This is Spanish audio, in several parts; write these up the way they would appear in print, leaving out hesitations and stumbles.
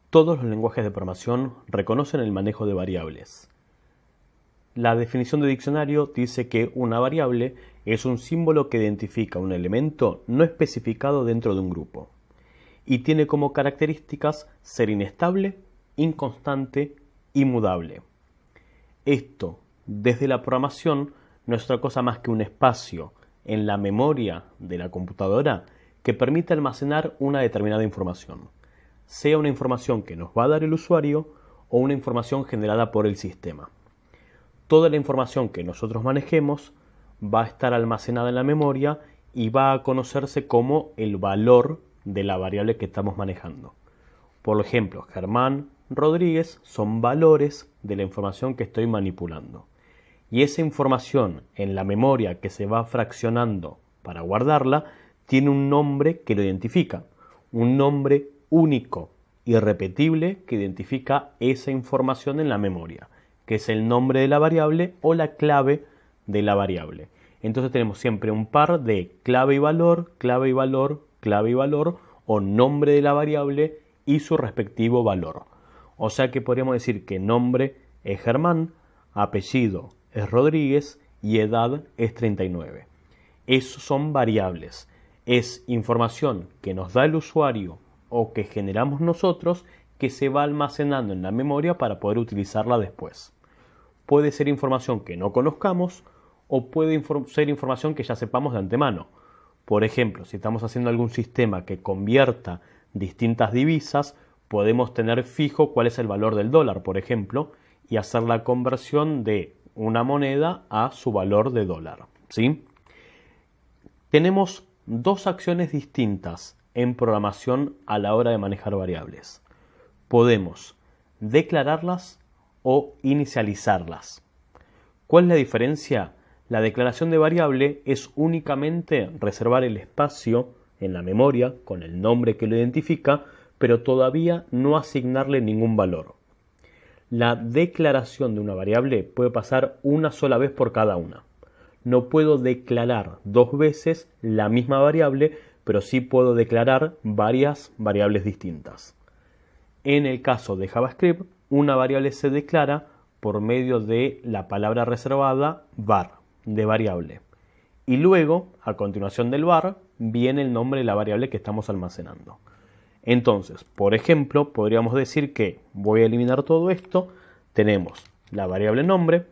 Todos los lenguajes de programación reconocen el manejo de variables. La definición de diccionario dice que una variable es un símbolo que identifica un elemento no especificado dentro de un grupo y tiene como características ser inestable, inconstante y mudable. Esto, desde la programación, no es otra cosa más que un espacio en la memoria de la computadora que permite almacenar una determinada información, sea una información que nos va a dar el usuario o una información generada por el sistema. Toda la información que nosotros manejemos va a estar almacenada en la memoria y va a conocerse como el valor de la variable que estamos manejando. Por ejemplo, Germán, Rodríguez son valores de la información que estoy manipulando. Y esa información en la memoria que se va fraccionando para guardarla tiene un nombre que lo identifica, un nombre único, irrepetible, que identifica esa información en la memoria, que es el nombre de la variable o la clave de la variable. Entonces tenemos siempre un par de clave y valor, clave y valor, clave y valor, o nombre de la variable y su respectivo valor. O sea que podríamos decir que nombre es Germán, apellido es Rodríguez y edad es 39. Esos son variables. Es información que nos da el usuario o que generamos nosotros que se va almacenando en la memoria para poder utilizarla después. Puede ser información que no conozcamos o puede ser información que ya sepamos de antemano. Por ejemplo, si estamos haciendo algún sistema que convierta distintas divisas, podemos tener fijo cuál es el valor del dólar, por ejemplo, y hacer la conversión de una moneda a su valor de dólar, ¿sí? Tenemos dos acciones distintas en programación a la hora de manejar variables. Podemos declararlas o inicializarlas. ¿Cuál es la diferencia? La declaración de variable es únicamente reservar el espacio en la memoria con el nombre que lo identifica, pero todavía no asignarle ningún valor. La declaración de una variable puede pasar una sola vez por cada una. No puedo declarar dos veces la misma variable, pero sí puedo declarar varias variables distintas. En el caso de JavaScript, una variable se declara por medio de la palabra reservada var, de variable. Y luego, a continuación del var, viene el nombre de la variable que estamos almacenando. Entonces, por ejemplo, podríamos decir que voy a eliminar todo esto. Tenemos la variable nombre,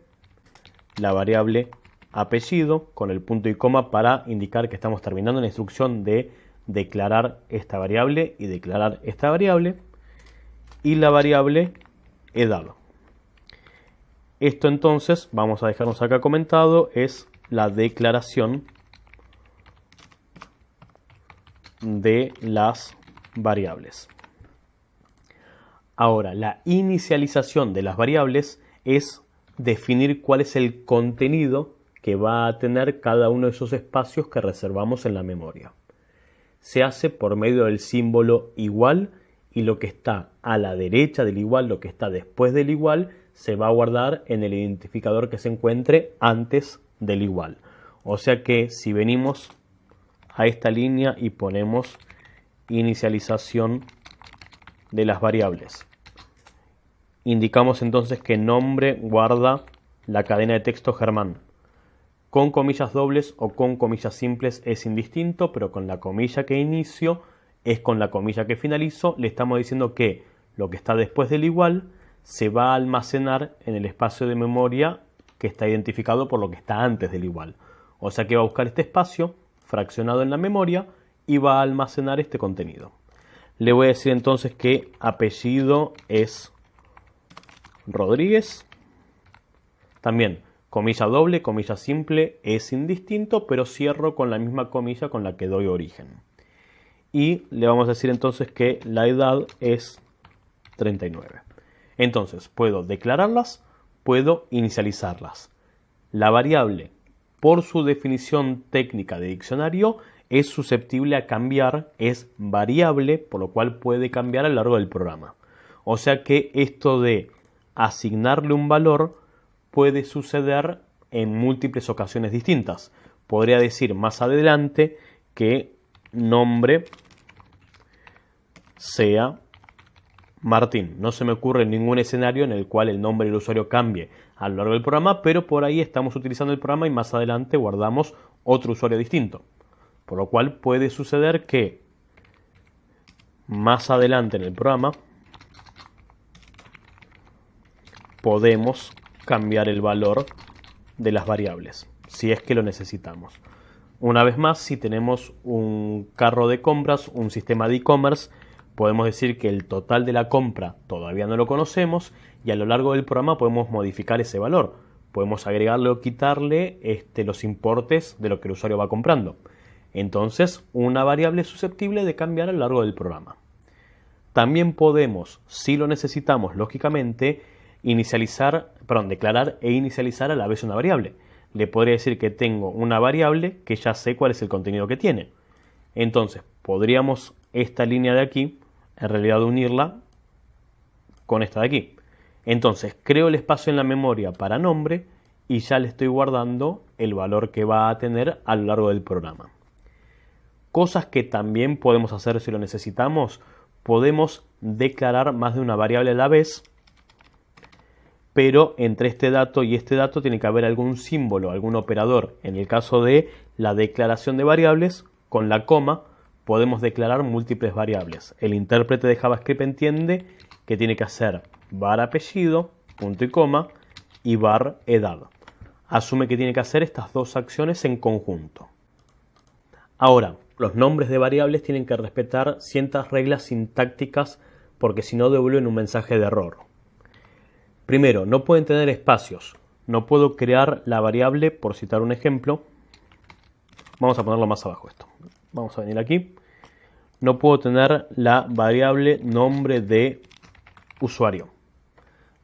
la variable apellido, con el punto y coma para indicar que estamos terminando la instrucción de declarar esta variable y declarar esta variable, y la variable edad. Esto entonces, vamos a dejarnos acá comentado, es la declaración de las variables. Ahora, la inicialización de las variables es definir cuál es el contenido que va a tener cada uno de esos espacios que reservamos en la memoria. Se hace por medio del símbolo igual y lo que está a la derecha del igual, lo que está después del igual, se va a guardar en el identificador que se encuentre antes del igual. O sea que si venimos a esta línea y ponemos inicialización de las variables, indicamos entonces que nombre guarda la cadena de texto Germán. Con comillas dobles o con comillas simples es indistinto, pero con la comilla que inicio es con la comilla que finalizo. Le estamos diciendo que lo que está después del igual se va a almacenar en el espacio de memoria que está identificado por lo que está antes del igual. O sea que va a buscar este espacio fraccionado en la memoria y va a almacenar este contenido. Le voy a decir entonces que apellido es Rodríguez. También comilla doble, comilla simple es indistinto, pero cierro con la misma comilla con la que doy origen. Y le vamos a decir entonces que la edad es 39. Entonces puedo declararlas, puedo inicializarlas. La variable, por su definición técnica de diccionario, es susceptible a cambiar, es variable, por lo cual puede cambiar a lo largo del programa. O sea que esto de asignarle un valor puede suceder en múltiples ocasiones distintas. Podría decir más adelante que nombre sea Martín. No se me ocurre ningún escenario en el cual el nombre del usuario cambie a lo largo del programa, pero por ahí estamos utilizando el programa y más adelante guardamos otro usuario distinto. Por lo cual puede suceder que más adelante en el programa podemos cambiar el valor de las variables, si es que lo necesitamos. Una vez más, si tenemos un carro de compras, un sistema de e-commerce, podemos decir que el total de la compra todavía no lo conocemos y a lo largo del programa podemos modificar ese valor. Podemos agregarle o quitarle los importes de lo que el usuario va comprando. Entonces, una variable es susceptible de cambiar a lo largo del programa. También podemos, si lo necesitamos, lógicamente, declarar e inicializar a la vez una variable. Le podría decir que tengo una variable que ya sé cuál es el contenido que tiene. Entonces, podríamos esta línea de aquí, en realidad unirla con esta de aquí. Entonces, creo el espacio en la memoria para nombre y ya le estoy guardando el valor que va a tener a lo largo del programa. Cosas que también podemos hacer si lo necesitamos, podemos declarar más de una variable a la vez, pero entre este dato y este dato tiene que haber algún símbolo, algún operador. En el caso de la declaración de variables, con la coma podemos declarar múltiples variables. El intérprete de JavaScript entiende que tiene que hacer var apellido, punto y coma, y var edad. Asume que tiene que hacer estas dos acciones en conjunto. Ahora, los nombres de variables tienen que respetar ciertas reglas sintácticas porque si no devuelven un mensaje de error. Primero, no pueden tener espacios. No puedo crear la variable, por citar un ejemplo. Vamos a ponerlo más abajo esto. Vamos a venir aquí. No puedo tener la variable nombre de usuario.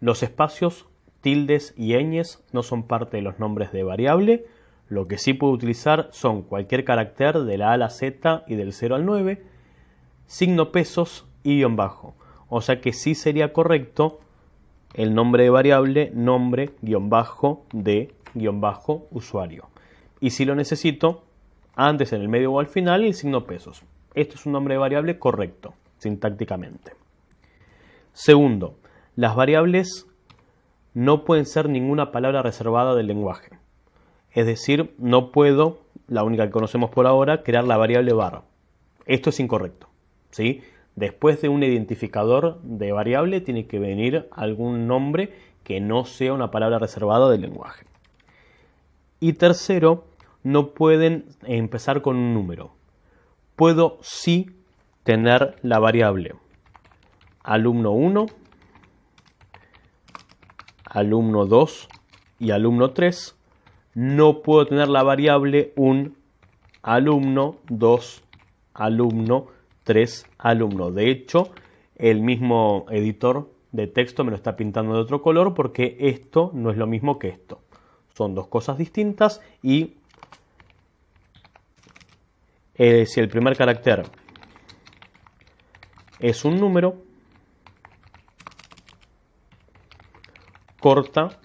Los espacios, tildes y ñes no son parte de los nombres de variable. Lo que sí puedo utilizar son cualquier carácter de la A a la Z y del 0 al 9, signo pesos y guión bajo. O sea que sí sería correcto el nombre de variable, nombre, guión bajo, de, guión bajo, usuario. Y si lo necesito, antes, en el medio o al final, el signo pesos. Esto es un nombre de variable correcto, sintácticamente. Segundo, las variables no pueden ser ninguna palabra reservada del lenguaje. Es decir, no puedo, la única que conocemos por ahora, crear la variable var. Esto es incorrecto, ¿sí? Después de un identificador de variable tiene que venir algún nombre que no sea una palabra reservada del lenguaje. Y tercero, no pueden empezar con un número. Puedo sí tener la variable alumno 1, alumno 2 y alumno 3. No puedo tener la variable un alumno 2, alumno 3, alumno. De hecho, el mismo editor de texto me lo está pintando de otro color porque esto no es lo mismo que esto. Son dos cosas distintas y si el primer carácter es un número, corta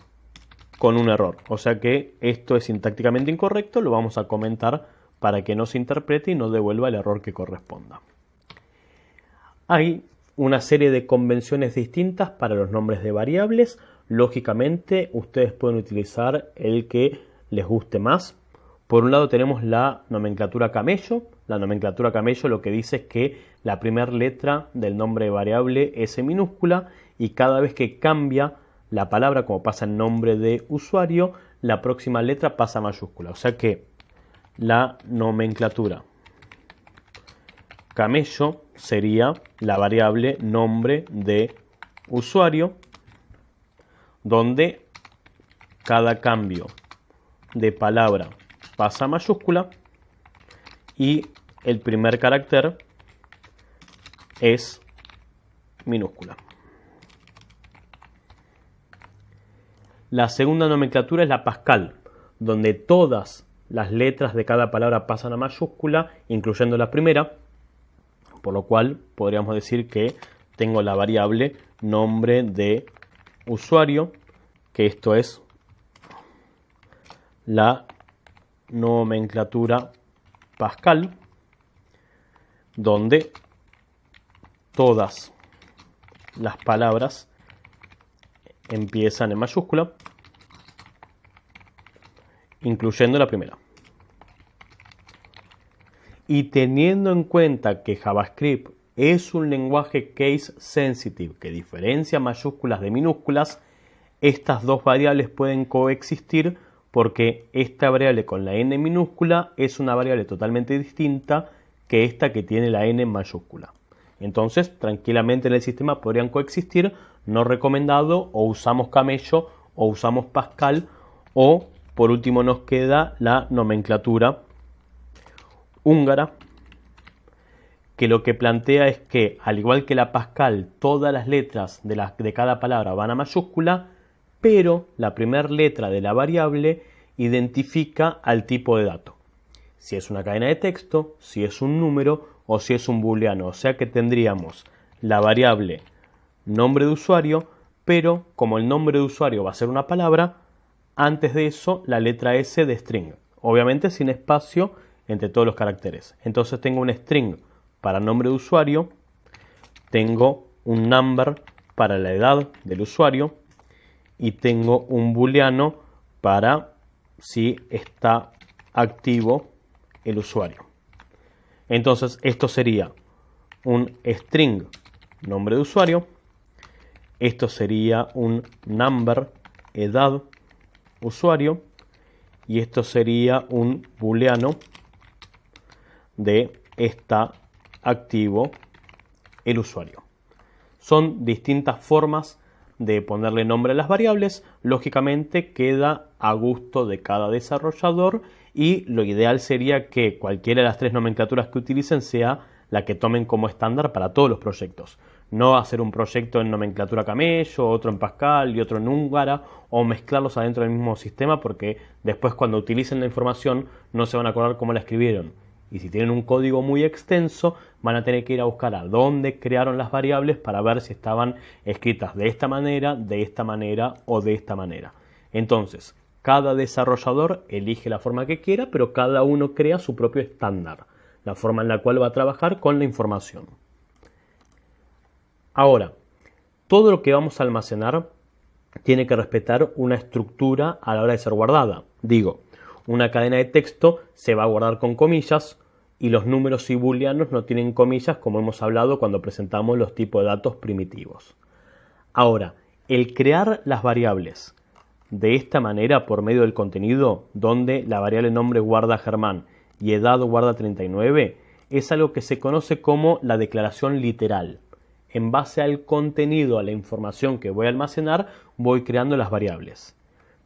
con un error. O sea que esto es sintácticamente incorrecto, lo vamos a comentar para que no se interprete y no devuelva el error que corresponda. Hay una serie de convenciones distintas para los nombres de variables. Lógicamente, ustedes pueden utilizar el que les guste más. Por un lado tenemos la nomenclatura camello. La nomenclatura camello lo que dice es que la primera letra del nombre de variable es en minúscula y cada vez que cambia la palabra, como pasa en nombre de usuario, la próxima letra pasa a mayúscula. O sea que la nomenclatura camello sería la variable nombre de usuario, donde cada cambio de palabra pasa a mayúscula y el primer carácter es minúscula. La segunda nomenclatura es la Pascal, donde todas las letras de cada palabra pasan a mayúscula, incluyendo la primera, por lo cual podríamos decir que tengo la variable nombre de usuario, que esto es la nomenclatura Pascal, donde todas las palabras empiezan en mayúscula, incluyendo la primera. Y teniendo en cuenta que JavaScript es un lenguaje case sensitive que diferencia mayúsculas de minúsculas, estas dos variables pueden coexistir porque esta variable con la n minúscula es una variable totalmente distinta que esta que tiene la n mayúscula. Entonces, tranquilamente en el sistema podrían coexistir, no recomendado, o usamos Camello, o usamos Pascal, o por último nos queda la nomenclatura húngara, que lo que plantea es que, al igual que la Pascal, todas las letras de cada palabra van a mayúscula, pero la primera letra de la variable identifica al tipo de dato. Si es una cadena de texto, si es un número o si es un booleano. O sea que tendríamos la variable nombre de usuario, pero como el nombre de usuario va a ser una palabra, antes de eso la letra S de string. Obviamente sin espacio entre todos los caracteres. Entonces tengo un string para nombre de usuario, tengo un number para la edad del usuario y tengo un booleano para si está activo el usuario. Entonces esto sería un string nombre de usuario, esto sería un number edad usuario y esto sería un booleano de está activo el usuario. Son distintas formas de ponerle nombre a las variables. Lógicamente queda a gusto de cada desarrollador y lo ideal sería que cualquiera de las tres nomenclaturas que utilicen sea la que tomen como estándar para todos los proyectos. No hacer un proyecto en nomenclatura Camello, otro en Pascal y otro en húngara, o mezclarlos adentro del mismo sistema, porque después cuando utilicen la información no se van a acordar cómo la escribieron. Y si tienen un código muy extenso, van a tener que ir a buscar a dónde crearon las variables para ver si estaban escritas de esta manera o de esta manera. Entonces, cada desarrollador elige la forma que quiera, pero cada uno crea su propio estándar, la forma en la cual va a trabajar con la información. Ahora, todo lo que vamos a almacenar tiene que respetar una estructura a la hora de ser guardada. Digo, una cadena de texto se va a guardar con comillas y los números y booleanos no tienen comillas, como hemos hablado cuando presentamos los tipos de datos primitivos. Ahora, el crear las variables de esta manera por medio del contenido, donde la variable nombre guarda Germán y edad guarda 39, es algo que se conoce como la declaración literal. En base al contenido, a la información que voy a almacenar, voy creando las variables.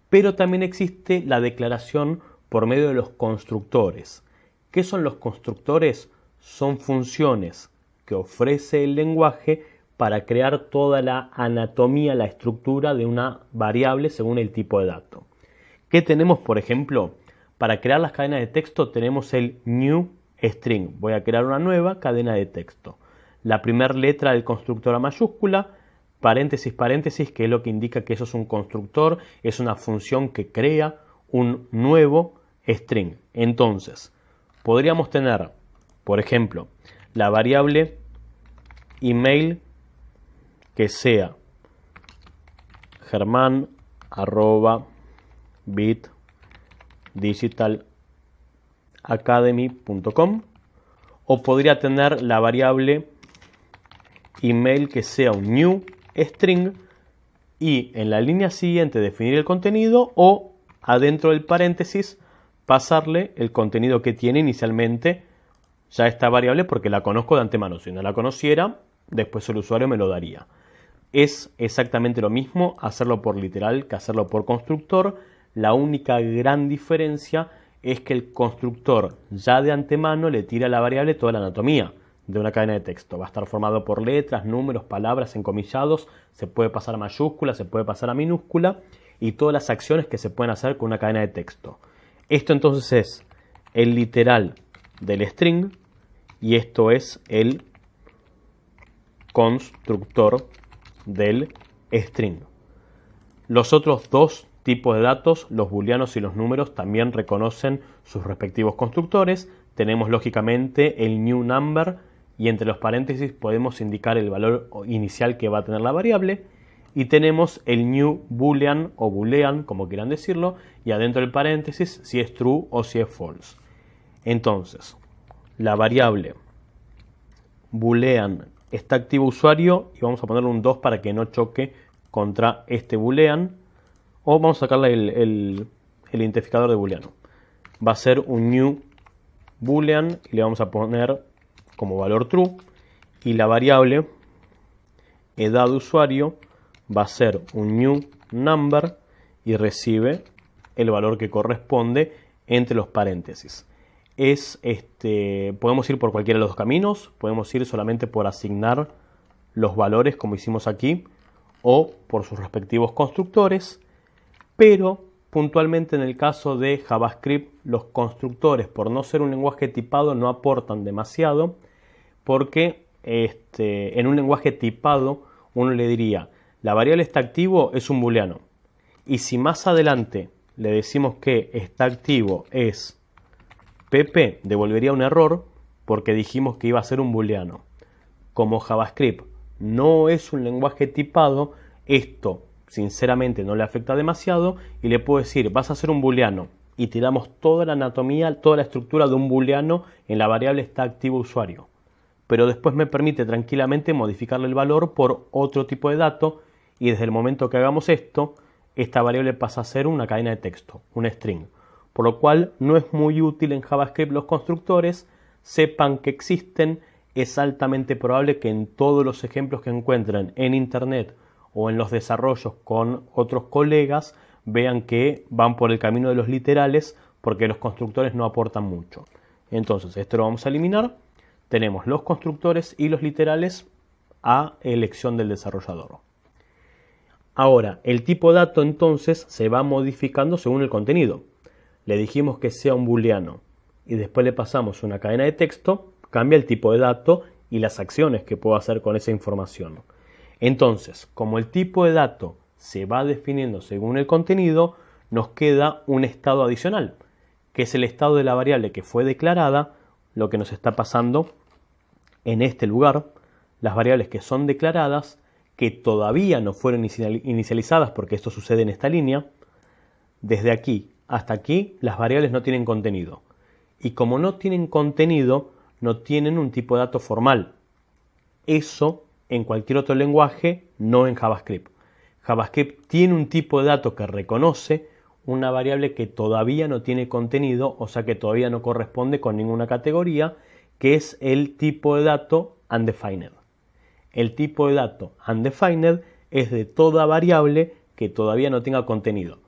Pero también existe la declaración por medio de los constructores. ¿Qué son los constructores? Son funciones que ofrece el lenguaje para crear toda la anatomía, la estructura de una variable según el tipo de dato. ¿Qué tenemos, por ejemplo? Para crear las cadenas de texto tenemos el new string. Voy a crear una nueva cadena de texto. La primera letra del constructor a mayúscula, paréntesis, paréntesis, que es lo que indica que eso es un constructor, es una función que crea un nuevo string. Entonces, podríamos tener, por ejemplo, la variable email que sea german@bitdigitalacademy.com, o podría tener la variable email que sea un new string y en la línea siguiente definir el contenido, o adentro del paréntesis pasarle el contenido que tiene inicialmente ya esta variable, porque la conozco de antemano. Si no la conociera, después el usuario me lo daría. Es exactamente lo mismo hacerlo por literal que hacerlo por constructor. La única gran diferencia es que el constructor ya de antemano le tira a la variable toda la anatomía de una cadena de texto. Va a estar formado por letras, números, palabras encomillados, se puede pasar a mayúscula, se puede pasar a minúscula y todas las acciones que se pueden hacer con una cadena de texto. Esto entonces es el literal del string y esto es el constructor del string. Los otros dos tipos de datos, los booleanos y los números, también reconocen sus respectivos constructores. Tenemos lógicamente el new number y entre los paréntesis podemos indicar el valor inicial que va a tener la variable, y tenemos el new boolean o boolean, como quieran decirlo, y adentro del paréntesis si es true o si es false. Entonces, la variable boolean está activo usuario, y vamos a ponerle un 2 para que no choque contra este boolean, o vamos a sacarle el identificador de booleano. Va a ser un new boolean y le vamos a poner como valor true, y la variable edad de usuario va a ser un new number y recibe el valor que corresponde entre los paréntesis. Podemos ir por cualquiera de los dos caminos, podemos ir solamente por asignar los valores como hicimos aquí, o por sus respectivos constructores, pero puntualmente en el caso de JavaScript los constructores, por no ser un lenguaje tipado, no aportan demasiado, porque en un lenguaje tipado uno le diría la variable está activo es un booleano, y si más adelante le decimos que está activo es pp, devolvería un error porque dijimos que iba a ser un booleano. Como JavaScript no es un lenguaje tipado, esto sinceramente no le afecta demasiado, y le puedo decir vas a ser un booleano, y tiramos toda la anatomía, toda la estructura de un booleano en la variable está activo usuario, pero después me permite tranquilamente modificarle el valor por otro tipo de dato, y desde el momento que hagamos esto, esta variable pasa a ser una cadena de texto, un string, por lo cual no es muy útil en JavaScript los constructores. Sepan que existen, es altamente probable que en todos los ejemplos que encuentren en internet o en los desarrollos con otros colegas vean que van por el camino de los literales, porque los constructores no aportan mucho. Entonces esto lo vamos a eliminar. Tenemos los constructores y los literales a elección del desarrollador. Ahora, el tipo de dato entonces se va modificando según el contenido. Le dijimos que sea un booleano y después le pasamos una cadena de texto, cambia el tipo de dato y las acciones que puedo hacer con esa información. Entonces, como el tipo de dato se va definiendo según el contenido, nos queda un estado adicional, que es el estado de la variable que fue declarada. Lo que nos está pasando en este lugar, las variables que son declaradas, que todavía no fueron inicializadas, porque esto sucede en esta línea, desde aquí hasta aquí las variables no tienen contenido. Y como no tienen contenido, no tienen un tipo de dato formal. Eso en cualquier otro lenguaje, no en JavaScript. JavaScript tiene un tipo de dato que reconoce una variable que todavía no tiene contenido, o sea que todavía no corresponde con ninguna categoría, que es el tipo de dato undefined. El tipo de dato undefined es de toda variable que todavía no tenga contenido.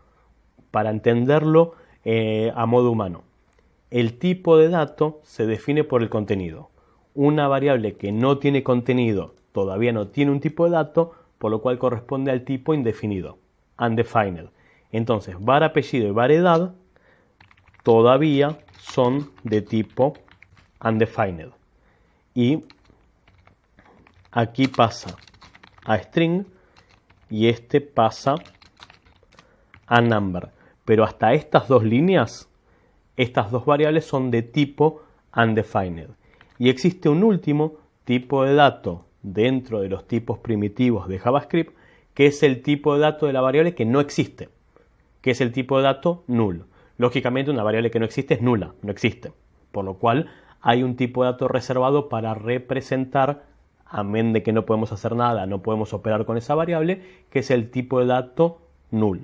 Para entenderlo a modo humano, el tipo de dato se define por el contenido. Una variable que no tiene contenido todavía no tiene un tipo de dato, por lo cual corresponde al tipo indefinido, undefined. Entonces, var apellido y var edad todavía son de tipo undefined. Y aquí pasa a string y este pasa a number. Pero hasta estas dos líneas, estas dos variables son de tipo undefined. Y existe un último tipo de dato dentro de los tipos primitivos de JavaScript, que es el tipo de dato de la variable que no existe, que es el tipo de dato null. Lógicamente una variable que no existe es nula, no existe. Por lo cual hay un tipo de dato reservado para representar, amén de que no podemos hacer nada, no podemos operar con esa variable, que es el tipo de dato null.